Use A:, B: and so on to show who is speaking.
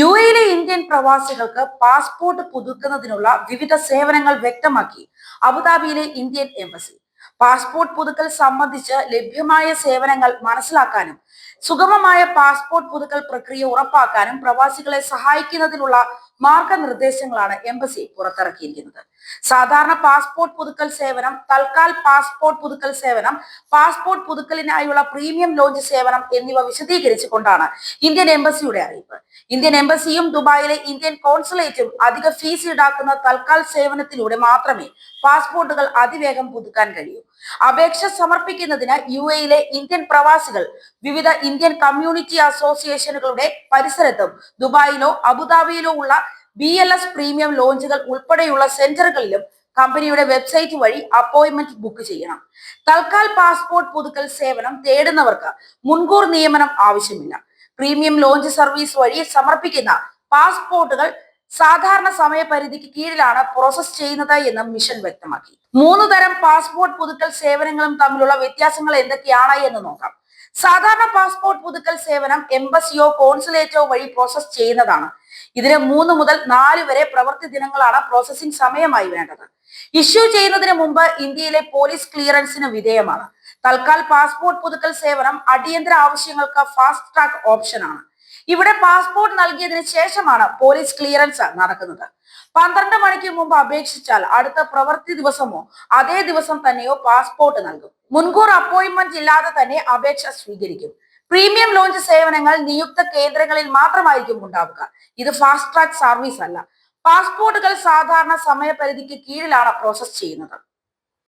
A: യുഎയിലെ Indian പ്രവാസികൾക്ക് passport പുതുക്കുന്നതിനുള്ള വിവിധ സേവനങ്ങൾ വ്യക്തമാക്കി അബുദാബിയിലെ ഇന്ത്യൻ എംബസി. പാസ്പോർട്ട് പുതുക്കൽ സംബന്ധിച്ച് ലഭ്യമായ സേവനങ്ങൾ മനസ്സിലാക്കാനും സുഗമമായ പാസ്പോർട്ട് പുതുക്കൽ പ്രക്രിയ ഉറപ്പാക്കാനും പ്രവാസികളെ സഹായിക്കുന്നതിനുള്ള മാർഗനിർദ്ദേശങ്ങളാണ് എംബസി പുറത്തിറക്കിയിരിക്കുന്നത്. സാധാരണ പാസ്പോർട്ട് പുതുക്കൽ സേവനം, തൽക്കാൽ പാസ്പോർട്ട് പുതുക്കൽ സേവനം, പാസ്പോർട്ട് പുതുക്കലിനായുള്ള പ്രീമിയം ലോഞ്ച് സേവനം എന്നിവ വിശദീകരിച്ചുകൊണ്ടാണ് ഇന്ത്യൻ എംബസിയുടെ അറിയിപ്പ്. ഇന്ത്യൻ എംബസിയും ദുബായിലെ ഇന്ത്യൻ കോൺസുലേറ്റും അധിക ഫീസ് ഈടാക്കുന്ന തൽക്കാൽ സേവനത്തിലൂടെ മാത്രമേ പാസ്പോർട്ടുകൾ അതിവേഗം പുതുക്കാൻ കഴിയൂ. അപേക്ഷ സമർപ്പിക്കുന്നതിന് യുഎയിലെ ഇന്ത്യൻ പ്രവാസികൾ വിവിധ ഇന്ത്യൻ കമ്മ്യൂണിറ്റി അസോസിയേഷനുകളുടെ പരിസരത്തും ദുബായിലോ അബുദാബിയിലോ ഉള്ള BLS പ്രീമിയം ലോഞ്ചുകൾ ഉൾപ്പെടെയുള്ള സെന്ററുകളിലും കമ്പനിയുടെ വെബ്സൈറ്റ് വഴി അപ്പോയിന്റ്മെന്റ് ബുക്ക് ചെയ്യണം. തൽക്കാൽ പാസ്പോർട്ട് പുതുക്കൽ സേവനം തേടുന്നവർക്ക് മുൻകൂർ നിയമനം ആവശ്യമില്ല. പ്രീമിയം ലോഞ്ച് സർവീസ് വഴി സമർപ്പിക്കുന്ന പാസ്പോർട്ടുകൾ സാധാരണ സമയപരിധിക്ക് കീഴിലാണ് പ്രോസസ് ചെയ്യുന്നത് എന്ന് മിഷൻ വ്യക്തമാക്കി. 3 തരം പാസ്പോർട്ട് പുതുക്കൽ സേവനങ്ങളും തമ്മിലുള്ള വ്യത്യാസങ്ങൾ എന്തൊക്കെയാണ് എന്ന് നോക്കാം. സാധാരണ പാസ്പോർട്ട് പുതുക്കൽ സേവനം എംബസിയോ കോൺസുലേറ്റോ വഴി പ്രോസസ് ചെയ്യുന്നതാണ്. ഇതിന് 3 മുതൽ 4 വരെ പ്രവൃത്തി ദിനങ്ങളാണ് പ്രോസസ്സിംഗ് സമയമായി വേണ്ടത്. ഇഷ്യൂ ചെയ്യുന്നതിന് മുമ്പ് ഇന്ത്യയിലെ പോലീസ് ക്ലിയറൻസിന് വിധേയമാണ്. തൽക്കാൽ പാസ്പോർട്ട് പുതുക്കൽ സേവനം അടിയന്തര ആവശ്യങ്ങൾക്ക് ഫാസ്റ്റ് ട്രാക്ക് ഓപ്ഷനാണ്. ഇവിടെ പാസ്പോർട്ട് നൽകിയതിനു ശേഷമാണ് പോലീസ് ക്ലിയറൻസ് നടക്കുന്നത്. 12 മണിക്ക് മുമ്പ് അപേക്ഷിച്ചാൽ അടുത്ത പ്രവൃത്തി ദിവസമോ അതേ ദിവസം തന്നെയോ പാസ്പോർട്ട് നൽകും. മുൻകൂർ അപ്പോയിന്റ്മെന്റ് ഇല്ലാതെ തന്നെ അപേക്ഷ സ്വീകരിക്കും. പ്രീമിയം ലോഞ്ച് സേവനങ്ങൾ നിയുക്ത കേന്ദ്രങ്ങളിൽ മാത്രമായിരിക്കും ഉണ്ടാവുക. ഇത് ഫാസ്റ്റ് ട്രാക്ക് സർവീസ് അല്ല. പാസ്പോർട്ടുകൾ സാധാരണ സമയപരിധിക്ക് കീഴിലാണ് പ്രോസസ് ചെയ്യുന്നത്.